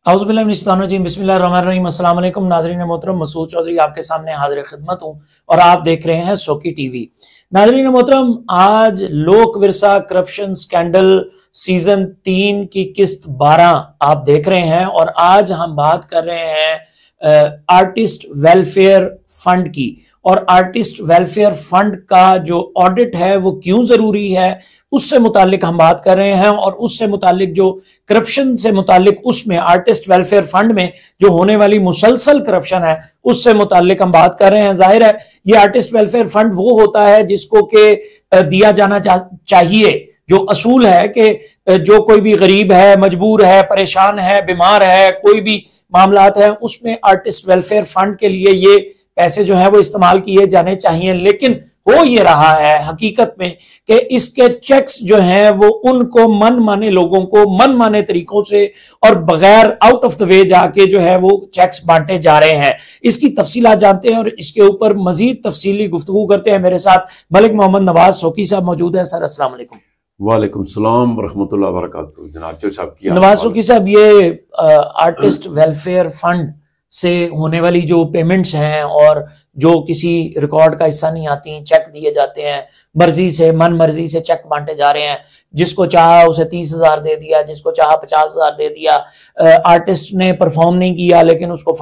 औज़ुबिल्लाहिमिनश्शैतानिर्रजीम बिस्मिल्लाहिर्रहमानिर्रहीम। अस्सलाम वालेकुम नाज़रीन मोहतरम, मसूद चौधरी आपके सामने हाजिर खिदमत हूँ और आप देख रहे हैं सोकी टीवी। नाज़रीन मोहतरम, आज लोक विरसा करप्शन स्कैंडल सीजन 3 की किस्त 12 आप देख रहे हैं और आज हम बात कर रहे हैं आर्टिस्ट वेलफेयर फंड की। और आर्टिस्ट वेलफेयर फंड का जो ऑडिट है वो क्यों जरूरी है उससे मुतालिक हम बात कर रहे हैं, और उससे मुतालिक जो करप्शन से मुतालिक उसमें आर्टिस्ट वेलफेयर फंड में जो होने वाली मुसलसल करप्शन है उससे मुतालिक हम बात कर रहे हैं। जाहिर है ये आर्टिस्ट वेलफेयर फंड वो होता है जिसको के दिया जाना चाहिए। जो असूल है कि जो कोई भी गरीब है, मजबूर है, परेशान है, बीमार है, कोई भी मामलात है, उसमें आर्टिस्ट वेलफेयर फंड के लिए ये पैसे जो है वो इस्तेमाल किए जाने चाहिए। लेकिन हो ये रहा है हकीकत में कि इसके चेक्स जो हैं वो उनको मन माने लोगों को मन माने तरीकों से और बगैर आउट ऑफ द वे जाके जो है वो चेक्स बांटे जा रहे हैं। इसकी तफसीलात जानते हैं और इसके ऊपर मजीद तफसीली गुफ्तगू करते हैं। मेरे साथ मलिक मोहम्मद नवाज सोकी साहब मौजूद हैं। सर अस्सलाम वालेकुम। वालेकुम सलाम वरहमतुल्लाहि वबरकातुहू। जनाब जो साहब की नवाज सोकी साहब, ये आर्टिस्ट वेलफेयर फंड से होने वाली जो पेमेंट्स हैं और जो किसी रिकॉर्ड का हिस्सा नहीं आती, चेक दिए जाते हैं मर्जी से, मन मर्जी से चेक बांटे जा रहे हैं। जिसको चाहा उसे 30,000 दे दिया, जिसको चाहा 50,000 दे दिया। आर्टिस्ट ने परफॉर्म नहीं किया लेकिन उसको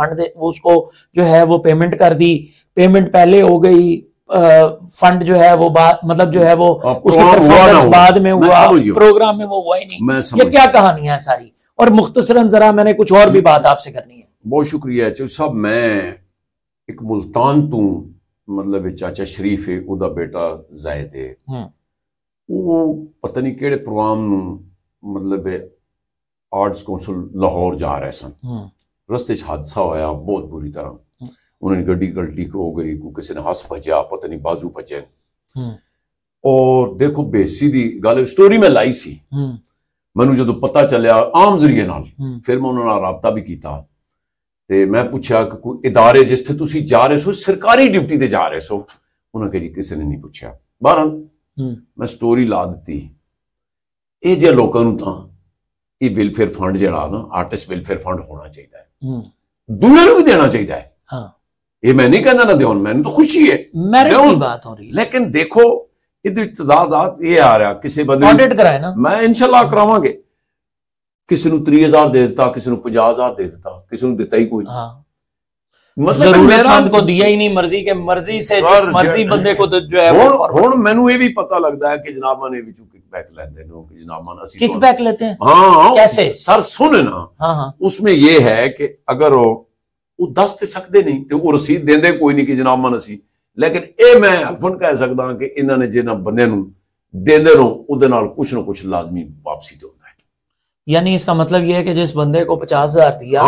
उसको जो है वो पेमेंट कर दी। पेमेंट पहले हो गई, फंड जो है वो मतलब जो है वो उसका परफॉर्मेंस बाद में हुआ, प्रोग्राम में वो हुआ ही नहीं। ये क्या कहानियां है सारी? और मुख्तसरन जरा मैंने कुछ और भी बात आपसे करनी है। बहुत शुक्रिया चौधरी साहब। मैं एक मुल्तान तू मतलब चाचा शरीफ है उदा बेटा जायद है, वो पता नहीं केड़े प्रोग्राम मतलब आर्ट्स कौंसल लाहौर जा रहे सन। रस्ते च हादसा होया बहुत बुरी तरह। उन्होंने गड्डी गलती हो गई, किसी ने हस भजा, पता नहीं बाजू भजे। और देखो बेसीधी गल स्टोरी में लाई सी, मैनू जो पता चलिया आम जरिए नाल, फिर मैं उन्होंने राबता भी किया ते मैं पूछा कि कोई इदारे जिसते तुसी जा रहे सो सरकारी ड्यूटी ते जा रहे सो? उन्होंने कहा जी किसी ने नहीं पूछा। बहरहाल मैं स्टोरी ला दी। ये जे लोगों नूं तां ये वेलफेयर फंड जिहड़ा ना आर्टिस्ट वेलफेयर फंड होना चाहिए, दुनिया नूं भी देना चाहिए है। हाँ। ये मैं नहीं कहना ना देओ, मैंने तो खुशी है मेरिट की बात हो रही है। लेकिन देखो इहदी इत्तदादात ये आ रहा किसी बंदे ऑडिट कराए ना, मैं इंशाल्लाह करावांगे। किसी 30,000 दे देता, किसी 50,000 दे देता, किसी ने देता ही कोई। हाँ। मतलब जरूरतमंद को दिया ही नहीं, मर्जी के मर्जी से जिस मर्जी बंदे को जो है हुण मैनू ये भी पता लगता है कि जनाब ने विचों किकबैक लेते हैं कि जनाब असि किकबैक लेते हैं। हाँ कैसे सर सुन ना। हाँ। उसमें ये है कि अगर वो दस ते सकते नहीं तो वो रसीद देंदे कोई नहीं कि जनाब मन असी, लेकिन ये मैं हल्फन कह सकदा कि इन्होंने जिन्हां बंदे नूं देंदे नो उहदे नाल कुछ ना कुछ लाजमी वापसी दे। यानी इसका मतलब यह है कि जिस बंदे को 50,000 दिया,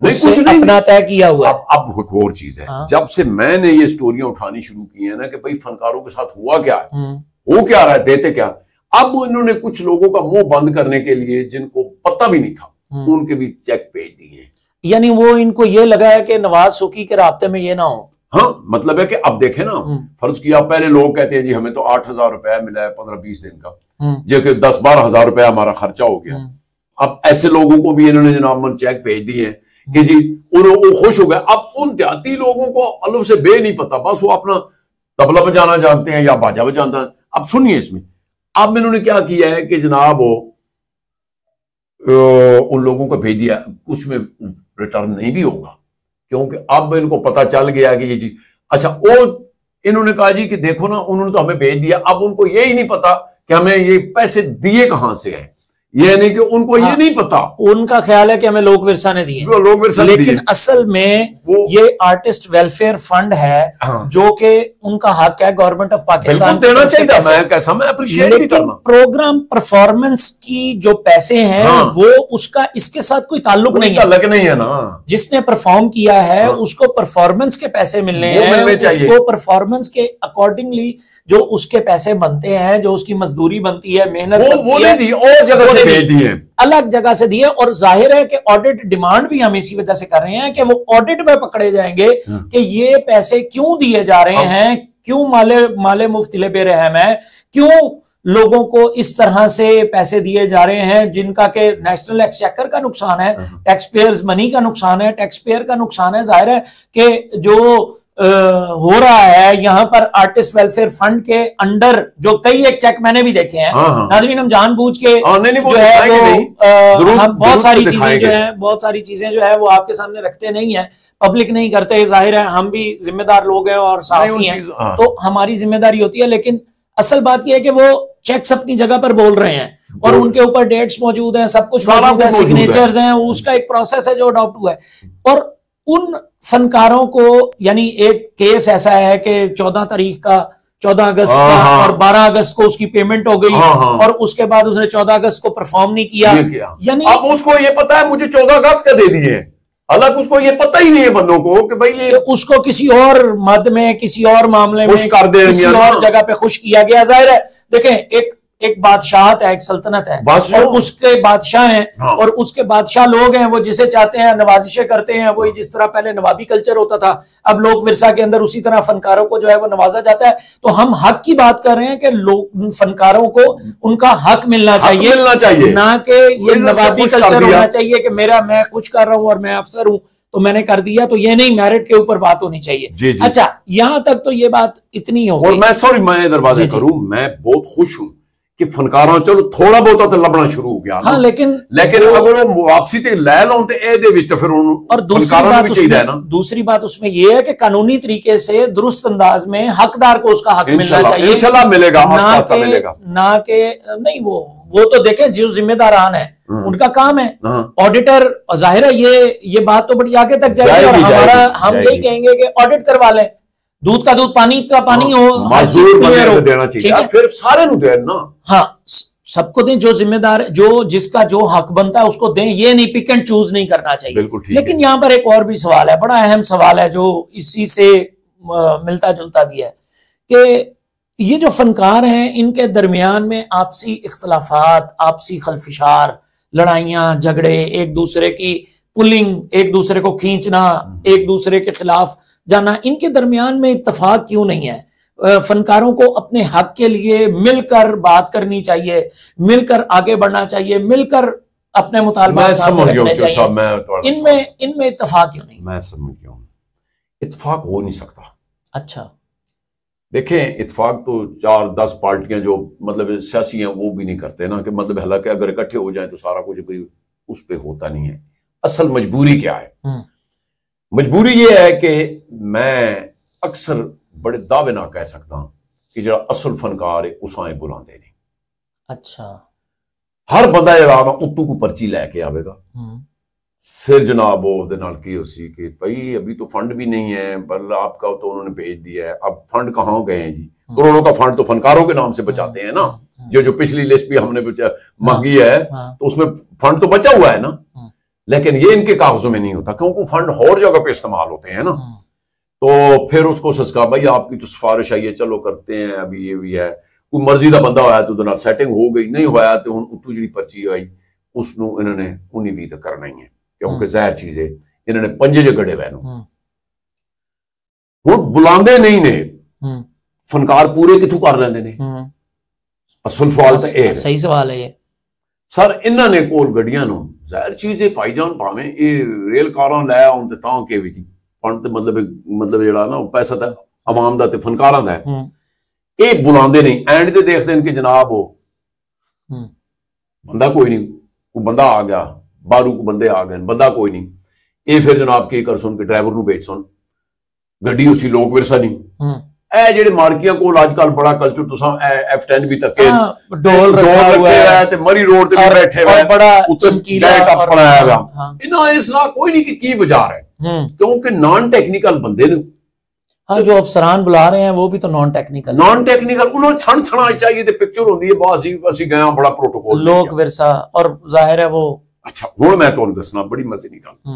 कुछ नहीं अपना तय किया हुआ। अब एक और चीज है। हाँ। जब से मैंने ये स्टोरियां उठानी शुरू की है ना कि भाई फनकारों के साथ हुआ क्या है, हो क्या रहा है, देते क्या, अब इन्होंने कुछ लोगों का मुंह बंद करने के लिए जिनको पता भी नहीं था उनके भी चेक भेज दिए। यानी वो इनको ये लगा है कि नवाज सोकी के राब्ते में ये ना हो। हाँ, मतलब है कि अब देखे ना, फर्ज किया पहले लोग कहते हैं जी हमें तो 8,000 रुपया मिला है 15-20 दिन का, जो कि 10-12 हजार रुपया हमारा खर्चा हो गया। अब ऐसे लोगों को भी इन्होंने जनाब मन चेक भेज दिए हैं कि जी वो खुश हो गए। अब उन देहाती लोगों को अलग से बे नहीं पता, बस वो अपना तबला बजाना जानते हैं या बाजा बजाना। अब सुनिए इसमें अब इन्होंने क्या किया है कि जनाब उन लोगों को भेज दिया, कुछ में रिटर्न नहीं भी होगा क्योंकि अब इनको पता चल गया कि ये चीज अच्छा। वो इन्होंने कहा जी कि देखो ना उन्होंने तो हमें भेज दिया, अब उनको यही नहीं पता कि हमें ये पैसे दिए कहां से हैं। ये नहीं कि उनको ये नहीं पता, उनका ख्याल है कि हमें लोक विरसा ने दिए, लोक विरसा लेकिन असल में ये आर्टिस्ट वेलफेयर फंड है। हाँ। जो कि उनका हक है गवर्नमेंट ऑफ पाकिस्तान देना चाहिए। मैं कैसा मैं अप्रिशिएट नहीं करना। प्रोग्राम परफॉर्मेंस की जो पैसे हैं हाँ। वो उसका इसके साथ कोई ताल्लुक नहीं है ना। जिसने परफॉर्म किया है हाँ। उसको परफॉर्मेंस के पैसे मिलने हैं, उसको परफॉर्मेंस के अकॉर्डिंगली जो उसके पैसे बनते हैं, जो उसकी मजदूरी बनती है, मेहनत वो नहीं दी, और जगह से भेज दिए, अलग जगह से दिए। और जाहिर है कि ऑडिट डिमांड भी हम इसी वजह से कर रहे हैं कि वो ऑडिट में पकड़े जाएंगे कि ये पैसे क्यों दिए जा रहे हैं, क्यों माले मुफ्तिले बेरहम है, क्यों لوگوں کو اس طرح سے پیسے دیے جا رہے ہیں جن کا کہ نیشنل ایکسچیکر کا نقصان ہے, ٹیکس پیئرز منی کا نقصان ہے, ٹیکس پیئر کا نقصان ہے. ظاہر ہے کہ جو ہو رہا ہے یہاں پر آرٹسٹ ویلفیئر فنڈ کے انڈر جو کئی ایک چیک میں نے بھی دیکھے ہیں ناظرین, ہم جان بوجھ کے جو ہے ہم بہت ساری چیزیں جو ہیں بہت ساری چیزیں جو ہے وہ آپ کے سامنے رکھتے نہیں ہیں, پبلک نہیں کرتے. ظاہر ہے ہم بھی ذمہ دار لوگ ہیں اور صحافی ہیں تو ہماری ذمہ داری ہوتی ہے, لیکن اصل بات یہ ہے کہ وہ چیکس اپنی جگہ پر بول رہے ہیں اور ان کے اوپر ڈیٹس موجود ہیں, سب کچھ موجود ہے, سگنیچرز ہیں, اس کا ایک پروسیس ہے جو اڈاپٹ ہوا ہے. اور ان فنکاروں کو یعنی ایک کیس ایسا ہے کہ 14 اگست کا اور 12 اگست کو اس کی پیمنٹ ہو گئی اور اس کے بعد اس نے 14 اگست کو پرفارم نہیں کیا. یعنی اب اس کو یہ پتا ہے مجھے 14 اگست کا دے دیے, حالانکہ اس کو یہ پتہ ہی نہیں ہے بندوں کو کہ بھائی اس کو کسی اور مد میں کسی اور معاملے میں کسی اور جگہ پہ خوش کیا گیا. ظاہر ہے دیکھیں ایک بادشاہت ہے, ایک سلطنت ہے اور اس کے بادشاہ ہیں اور اس کے بادشاہ لوگ ہیں, وہ جسے چاہتے ہیں نوازشیں کرتے ہیں. وہی جس طرح پہلے نوابی کلچر ہوتا تھا, اب لوک ورثہ کے اندر اسی طرح فنکاروں کو جو ہے وہ نوازا جاتا ہے. تو ہم حق کی بات کر رہے ہیں کہ فنکاروں کو ان کا حق ملنا چاہیے, نہ کہ یہ نوابی کلچر ہونا چاہیے کہ میں خوش کر رہا ہوں اور میں افسر ہوں تو میں نے کر دیا, تو یہ نہیں, میرٹ کے اوپر بات ہونی چاہیے. اچھا, یہاں تک تو یہ بات اتنی ہو. اور میں دروازے کروں, میں بہت خوش ہوں کہ فنکاراں چلو تھوڑا بہت تو لبنا شروع ہو گیا. ہاں, لیکن اگر وہ واپسی تے لے لوں تے اے دے وچ تے پھر اور دوسری بات اس میں یہ ہے کہ قانونی طریقے سے درست انداز میں حقدار کو اس کا حق ملنا چاہیے. انشاءاللہ ملے گا, آستہ ملے گا. نہ کہ نہیں وہ تو دیکھیں جو ذمہ داران ہیں ان کا کام ہے, آڈیٹر. ظاہر ہے یہ بات تو بڑی آگے تک جائے گی اور ہم یہی کہیں گے کہ آڈٹ کروا لیں, دودھ کا دودھ پانی کا پانی ہو, پھر سارے نو دیں نا. ہاں, سب کو دیں, جو ذمہ دار جس کا جو حق بنتا ہے اس کو دیں, یہ نہیں پک اینڈ چوز نہیں کرنا چاہیے. لیکن یہاں پر ایک اور بھی سوال ہے, بڑا اہم سوال ہے جو اسی سے ملتا جلتا بھی ہے کہ یہ جو فنکار ہیں ان کے درمیان میں آپسی اختلافات, آپسی خلفشار, لڑائیاں, جھگڑے, ایک دوسرے کی پولنگ, ایک دوسرے کو کھینچنا, ایک دوسرے کے خلاف جانا, ان کے درمیان میں اتفاق کیوں نہیں ہے؟ فنکاروں کو اپنے حق کے لیے مل کر بات کرنی چاہیے, مل کر آگے بڑھنا چاہیے, مل کر اپنے مطالبات سامنے رکھنے چاہیے. ان میں اتفاق کیوں نہیں؟ میں سمجھ گیا ہوں, اتفاق ہو نہیں سکتا. اچھا, دیکھیں اتفاق تو 4-10 پارٹیاں جو مطلب سیاسی ہیں وہ بھی نہیں کرتے نا, کہ مطلب حالانکہ اگر اکٹھے ہو جائیں تو سارا کچھ بھی اس پہ ہوتا نہیں ہے. اصل مجبوری کیا ہے؟ مجبوری یہ ہے کہ میں اکثر بڑے دعوے نہ کہہ سکتا ہوں کہ جڑا اصل فنکار ہے اس آئیں بلاندے نہیں. اچھا, ہر بندہ یہ رہا اتو کو پرچی لے کے آوے گا, پھر جناب وہ دنال کی اسی کہ بھائی ابھی تو فنڈ بھی نہیں ہے, پر آپ کا تو انہوں نے بھیج دیا ہے, اب فنڈ کہاں گئے ہیں جی؟ کروڑوں کا فنڈ تو فنکاروں کے نام سے بچاتے ہیں نا, جو پچھلی لسٹ بھی ہم نے مانگی ہے تو اس میں فنڈ تو بچا ہوا ہے نا, لیکن یہ ان کے کاغذوں میں نہیں ہوتا کیونکہ فنڈ اور جگہ پہ استعمال ہوتے ہیں نا. تو پھر اس کو سسکا بھائی آپ کی تو سفارش آئی ہے, چلو کرتے ہیں, ابھی یہ بھی ہے, کوئی مرضی دا بندہ ہوا تو دنال سیٹنگ ہو گئی, نہیں ہوا تو اتو جڑی پرچی آئی اس نو انہوں نے انہی بھی تو کرنا ہی ہے, کیونکہ ظاہر چیز ہے انہوں نے پنجے جے گڑے ہوئے نو ہوں بلاندے نہیں نے, فنکار پورے کتوں کر لیندے نے؟ اصل سوال تو اے صحیح سوال ہے یہ سر. انہوں نے کول گڈیاں نو ظاہر چیز ہے بھائی جان بھاویں یہ ریل کاراں لے آؤں تے تاں کہ وی فنڈ تے مطلب جڑا نا پیسہ تے عوام دا تے فنکاراں دا ہے, اے بلاندے نہیں. اینڈ تے دیکھتے ہیں کہ جناب ہو بندہ کوئی نہیں, کوئی بندہ آ گیا, باہروں کو بندے آ گئے, بندہ کوئی نہیں, اے پھر جناب کی کر سن کہ ڈرائیور نو بیچ سن, گڈی اسی لوک ورثہ نہیں. اے جڑے مارکیاں کول اج کل بڑا کلچر تساں F10 بھی تک ڈول رکھا ہوا ہے تے مری روڈ تے بیٹھے ہوئے بڑا چمکیلا اور بنایا ہوا, انہاں اس نہ کوئی نہیں کہ کی وجہ ہے, کیونکہ نان ٹیکنیکل بندے نے. ہاں, جو افسران بلا رہے ہیں وہ بھی تو نان ٹیکنیکل انہوں چھن چھنا چاہیے تے پکچر ہوندی ہے باسی اسی گئے بڑا پروٹوکول لوک ورثہ, اور ظاہر ہے وہ. اچھا ہن میں تانوں دسنا بڑی مزے دی گل,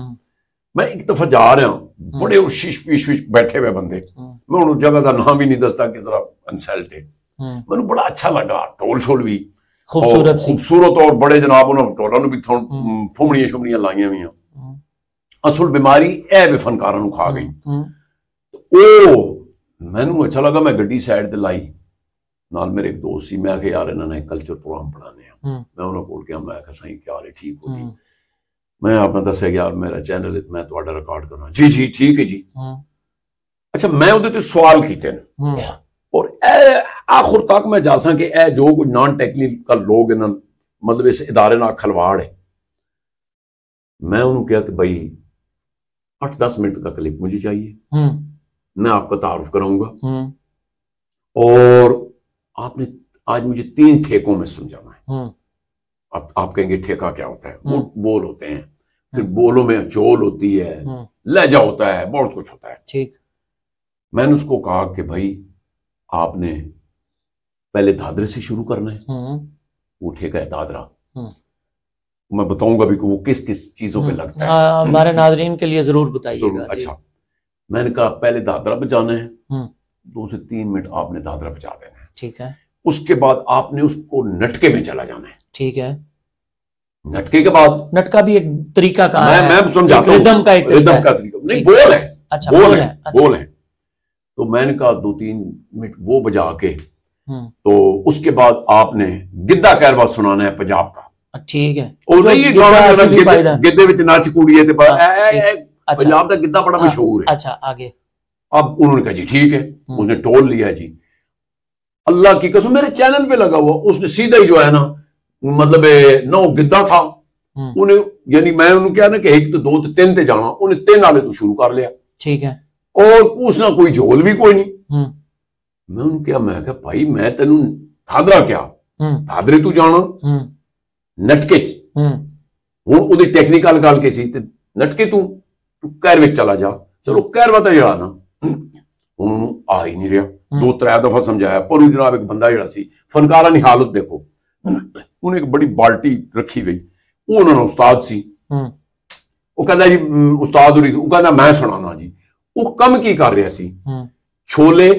میں ایک دفعہ جا رہا ہوں, بڑے شیش پیش بیٹھے ہوئے بندے, میں انہوں جگہ کا نام بھی نہیں دستا کہ ذرا انسلٹ ہے, میں بڑا اچھا لگا, ٹول شول بھی خوبصورت اور بڑے جناب انہوں ٹولاں نو بھی پھومڑیاں شمڑیاں لائیاں ہوئیاں. اصل بیماری اے بھی فنکاراں نو کھا گئی. او مینوں اچھا لگا, میں گڈی سائڈ تے لائی, ਨਾਲ ਮੇਰੇ ਇੱਕ ਦੋਸਤ ਸੀ, ਮੈਂ ਕਿਹਾ ਯਾਰ ਇਹਨਾਂ ਨੇ ਕਲਚਰ ਪ੍ਰੋਗਰਾਮ ਬਣਾਉਣੇ ਆ, ਮੈਂ ਉਹਨਾਂ ਕੋਲ ਗਿਆ, ਮੈਂ ਕਿਹਾ ਸਹੀ ਕਿਆ ਹਾਲ ਠੀਕ ਹੋ ਜੀ, ਮੈਂ ਆਪਣਾ ਦੱਸਿਆ ਯਾਰ ਮੇਰਾ ਚੈਨਲ ਹੈ, ਮੈਂ ਤੁਹਾਡਾ ਰਿਕਾਰਡ ਕਰਨਾ, ਜੀ ਜੀ ਠੀਕ ਹੈ ਜੀ। ਅੱਛਾ ਮੈਂ ਉਹਦੇ ਤੇ ਸਵਾਲ ਕੀਤੇ ਨੇ ਔਰ ਆਖਰ ਤੱਕ ਮੈਂ ਜਾ ਸਕਾਂ ਕਿ ਇਹ ਜੋ ਕੋਈ ਨਾਨ ਟੈਕਨੀਕਲ ਲੋग ਇਹਨਾਂ ਮਤਲਬ ਇਸ ਇਦਾਰੇ ਨਾਲ ਖਲਵਾੜ ਹੈ। मैं उन्होंने कहा कि भाई 8-10 मिनट का क्लिप मुझे चाहिए, मैं आपका तारुफ कराऊंगा और आपने आज मुझे 3 ठेकों में समझाना है। अब आप कहेंगे ठेका क्या होता है? वो बोल होते हैं, फिर बोलों में झोल होती है, लहजा होता है, बहुत कुछ होता है। ठीक। मैंने उसको कहा कि भाई आपने पहले दादरे से शुरू करना है, वो ठेका है दादरा, मैं बताऊंगा भी कि वो किस किस चीजों पे लगता है, हमारे नाज़रीन के लिए जरूर बताइएगा। अच्छा मैंने कहा पहले दादरा बजाना है, 2 से 3 मिनट आपने दादरा बजा देना है, ठीक है। उसके बाद आपने उसको नटके में चला जाना है, ठीक है। नटके के बाद, नटका भी एक तरीका का है, मैं समझाता हूं, रिदम का एक तरीका नहीं, बोल है, अच्छा बोल है, बोल है। तो मैंने कहा 2-3 मिनट वो बजा के, तो उसके बाद आपने गिद्दा कैरवा सुनाना है पंजाब का, ठीक है। और नहीं ये गाना गिद्दे विच नच कुड़िए ते पंजाब दा गिद्दा बड़ा मशहूर है। अच्छा आगे। अब उन्होंने कहा जी ठीक है, उसने टोल लिया जी, अल्लाह की कसम मेरे चैनल पे लगा हुआ, उसने सीधा ही जो है ना मतलब ना वो गिद्दा था, उन्हें यानी मैं उन्होंने क्या ना कि 1 तो 2 तो 3 ते जाना, उन्हें 3 वाले तो शुरू कर लिया, ठीक है। और उसना कोई झोल भी कोई नहीं। मैं उन्होंने क्या, मैं कहा भाई मैं तेनू दादरा क्या दादरे तू जाना नटके हूं ਉਹਦੀ ਟੈਕਨੀਕਲ ਗੱਲ ਕੀ ਸੀ ਤੇ ਨਟਕੇ ਤੂੰ ਕਹਿਰ ਵਿੱਚ ਚਲਾ ਜਾ, ਚਲੋ ਕਹਿਰਵਾ ਤਾਂ ਜਿਹੜਾ ਨਾ ਹੁਣ ਉਹਨੂੰ ਆ ਹੀ ਨਹੀਂ ਰਿਹਾ, 2-3 ਦਫਾ ਸਮਝਾਇਆ, ਪਰ ਉਹ ਜਨਾਬ ਇੱਕ ਬੰਦਾ ਜਿਹੜਾ ਸੀ ਫਨਕਾਰਾਂ ਦੀ ਹਾਲਤ ਦੇਖੋ, ਉਹਨੇ ਇੱਕ ਬੜੀ ਬਾਲਟੀ ਰੱਖੀ ਗਈ, ਉਹ ਉਹਨਾਂ ਦਾ ਉਸਤਾਦ ਸੀ, ਉਹ ਕਹਿੰਦਾ ਜੀ ਉਸਤਾਦ ਉਹ ਕਹਿੰਦਾ ਮੈਂ ਸੁਣਾਉਣਾ ਜੀ। ਉਹ ਕੰਮ ਕੀ ਕਰ ਰਿਹਾ ਸੀ, ਛੋਲੇ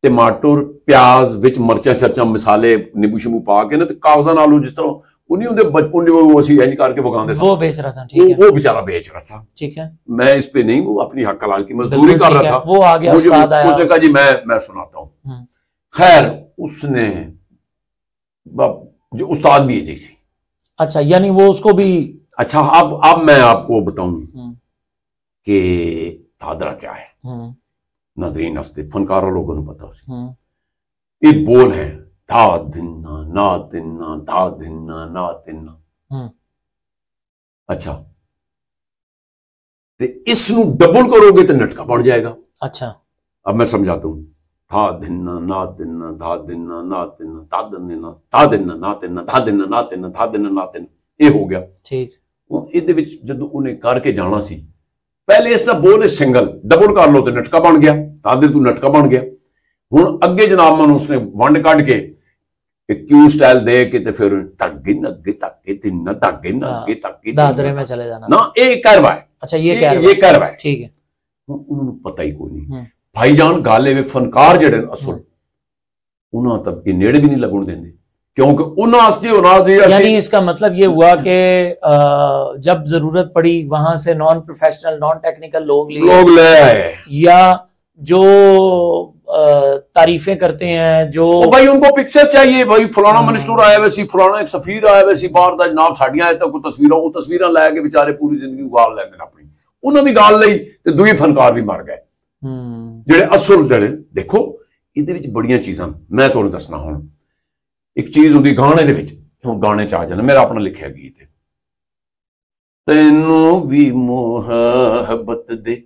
ਟਮਾਟਰ ਪਿਆਜ਼ ਵਿੱਚ ਮਰਚਾਂ ਸ਼ਰਚਾਂ ਮਸਾਲੇ ਨਿੰਬੂ ਸ਼ਿੰਬੂ ਪਾ ਕੇ ਨਾ ਤੇ ਕਾਗਜ਼ਾਂ ਨਾਲ ਜਿਸ ਤਰ੍ਹਾਂ उन्हीं उनके बचपन में वो ऐसी इंज करके वगांदे वो बेच रहा था, ठीक है, वो बेचारा बेच रहा था, ठीक है। मैं इस पे नहीं, वो अपनी हक हलाल की मजदूरी कर रहा था, वो आ गया उस्ताद आया, उसने कहा जी मैं सुनाता हूँ। खैर उसने जो उस्ताद भी है जैसी, अच्छा यानी वो उसको भी, अच्छा अब मैं आपको बताऊं कि दादरा क्या है, नाज़रीन हस्ते फनकारों लोगों ने पता, ये बोल है धा दिन्ना ना दिन्ना धा दिन्ना ना दिन्ना, अच्छा ते इसनू डबल करोगे तो नटका बढ़ जाएगा। अच्छा अब मैं समझाता हूं, धा दिन्ना ना दिन्ना धा दिन्ना ना दिन्ना धा दिन्ना धा दिन्ना ना दिन्ना धा दिन्ना ना दिन्ना धा दिन्ना ना दिन्ना, ये हो गया, ठीक। ਇਹਦੇ ਵਿੱਚ ਜਦੋਂ ਉਹਨੇ ਕਰਕੇ ਜਾਣਾ ਸੀ, ਪਹਿਲੇ ਇਸ ਦਾ ਬੋਲ ਸਿੰਗਲ ਡਬਲ ਕਰ ਲਓ ਤੇ ਨਟਕਾ ਬਣ ਗਿਆ, ਦਾਦੇ ਤੂੰ ਨਟਕਾ ਬਣ ਗਿਆ। ਹੁਣ ਅੱਗੇ ਜਨਾਬ ਮਨ ਉਸਨੇ ਵੰਡ ਕੱਢ ਕੇ क्यू स्टाइल दे के ते फिर धागे नगे धागे दिन धागे नगे धागे दादरे में चले जाना ना, ये करवा है, अच्छा ये करवा है, ठीक है। उन्होंने पता ही कोई नहीं, भाईजान गाले में फनकार जड़े असल उन्होंने तब ये नेड़े भी नहीं लगन देंगे, क्योंकि उन्होंने यानी इसका मतलब ये हुआ कि जब जरूरत पड़ी वहां से नॉन प्रोफेशनल नॉन टेक्निकल लोग ले आए, या जो तारीफें करते हैं, जो भाई उनको पिक्चर चाहिए, भाई फलाना मिनिस्टर आया वैसी, फलाना एक सफीर आया वैसी, बाहर दा जनाब साड़ियां आए तक तस्वीरां वो तस्वीरां लै के बेचारे पूरी जिंदगी गाल लैंदे अपनी, उन्होंने भी गाल लई ते दुई फनकार भी मर गए, जेड़े असल जेड़े देखो इहदे विच बड़ियां चीजां मैं तुहानूं दसना। हुण एक चीज हुंदी गाने दे विच, हुण गाने च आ जाना, मेरा अपना लिखिया गीत है, तैनूं भी मोहब्बत दे,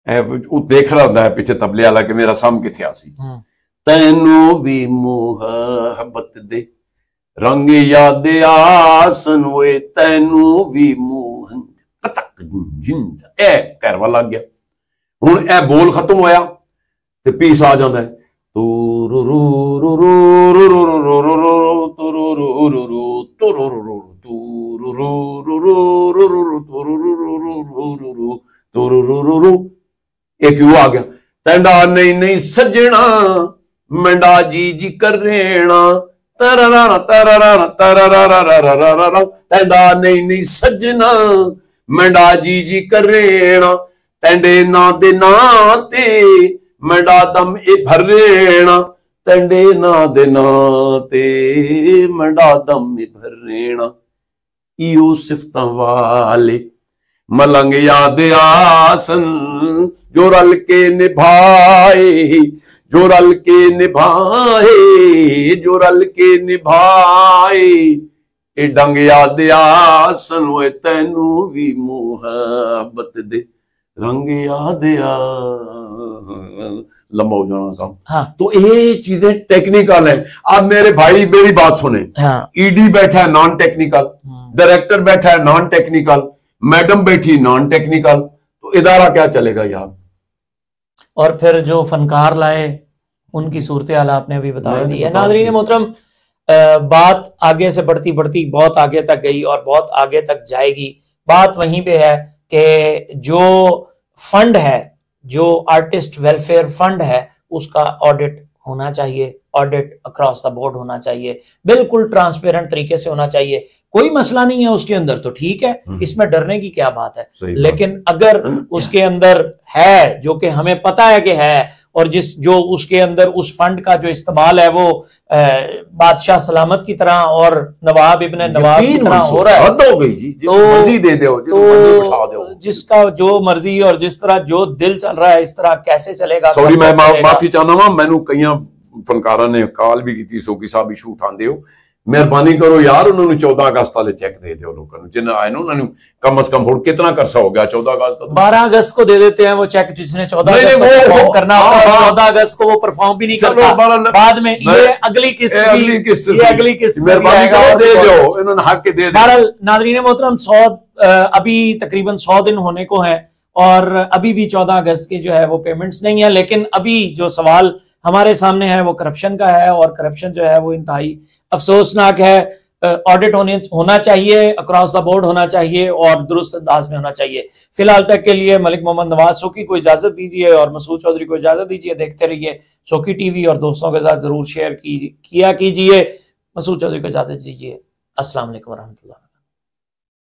वो देख रहा होता है पीछे तबले वाला कि मेरा सम किथे आसी, तैनू भी मोहब्बत दे रंग याद आसन वे, तैनू भी मोहन ए करवा लग गया। हुण ए बोल खत्म होया ते पीस आ जांदा है, तू रू रू रू रू रू रू रू रू रू तू रू रू रू रू तू रू रू रू तू रू रू रू रू रू रू तू रू रू रू रू रू रू तू रू रू रू रू, एक क्यों आ गया, तैंडा नहीं नहीं सजना मंडा जी जी कर रेना तरराना तरराना तररारा, तैंडा नहीं नहीं सजना मंडा जी जी कर रेना, तैंडे ना दे ना ते मंडा दम ए भर रेना, تینڈے نا دے نا تے منڈا دم بھرنا ایو صفتاں والے ملنگ یاد آسن جو رل کے نبھائے جو رل کے نبھائے جو رل کے نبھائے اے ڈنگ یاد آسن ہوئے تینوں بھی محبت دے رنگ یاد لمبا ہو جانا کام. تو یہ چیزیں ٹیکنیکل ہیں. اب میرے بھائی میری بات سنیں, ای ڈی بیٹھا ہے نان ٹیکنیکل, ڈائریکٹر بیٹھا ہے نان ٹیکنیکل, میڈم بیٹھی نان ٹیکنیکل, تو ادارہ کیا چلے گا یار؟ اور پھر جو فنکار لائے ان کی صورتحال آپ نے ابھی بتا دی ہے. ناظرین محترم, بات آگے سے بڑھتی بڑھتی بہت آگے تک گئی اور بہت آگے تک جائے گی. بات وہیں پہ ہے کہ جو فنڈ ہے, جو آرٹسٹ ویلفیئر فنڈ ہے, اس کا آڈٹ ہونا چاہیے, آڈٹ اکراس دا بورڈ ہونا چاہیے, بالکل ٹرانسپیرنٹ طریقے سے ہونا چاہیے. کوئی مسئلہ نہیں ہے اس کے اندر تو ٹھیک ہے, اس میں ڈرنے کی کیا بات ہے. لیکن اگر اس کے اندر ہے جو کہ ہمیں پتا ہے کہ ہے, اور جو اس کے اندر اس فنڈ کا جو استعمال ہے وہ بادشاہ سلامت کی طرح اور نواب ابن نواب کی طرح ہو رہا ہے, تو جس کا جو مرضی اور جس طرح جو دل چل رہا ہے اس طرح کیسے چلے گا. سوری میں معافی چاہنا وا, میں نے کئی فنکاراں نے کال بھی کی, سوکی صاحب ایشو اٹھان دیو, مہربانی کرو یار انہوں نے 14 اگست والے چیک دے دیو لوگوں نے جن آئے نا, انہوں نے کم از کم کتنا کرسا ہو گیا 14 اگست 12 اگست کو دے دیتے ہیں وہ چیک, جس نے 14 اگست کو پرفارم کرنا ہوتا ہے 14 اگست کو وہ پرفارم بھی نہیں کرتا, بعد میں یہ اگلی قسط مہربانی کرو دے دو, انہوں نے حق کے دے دو. بہرحال ناظرین محترم, ابھی تقریباً 100 دن ہونے کو ہیں اور ابھی بھی 14 اگست کی جو ہے وہ پیمنٹس نہیں ہے. لیکن ابھی جو سوال ہمارے سامنے ہے وہ کرپشن کا ہے, اور کرپشن جو ہے وہ انتہائی افسوسناک ہے. آڈٹ ہونا چاہیے, اکراس دا بورڈ ہونا چاہیے اور درست انداز میں ہونا چاہیے. فی الحال تک کے لیے ملک محمد نواز سوکی کو اجازت دیجیے اور مسعود چودھری کو اجازت دیجیے. دیکھتے رہیے سوکی ٹی وی اور دوستوں کے ساتھ ضرور شیئر کیا کیجیے. مسعود چودھری کو اجازت دیجیے. السلام علیکم ورحمۃ اللہ.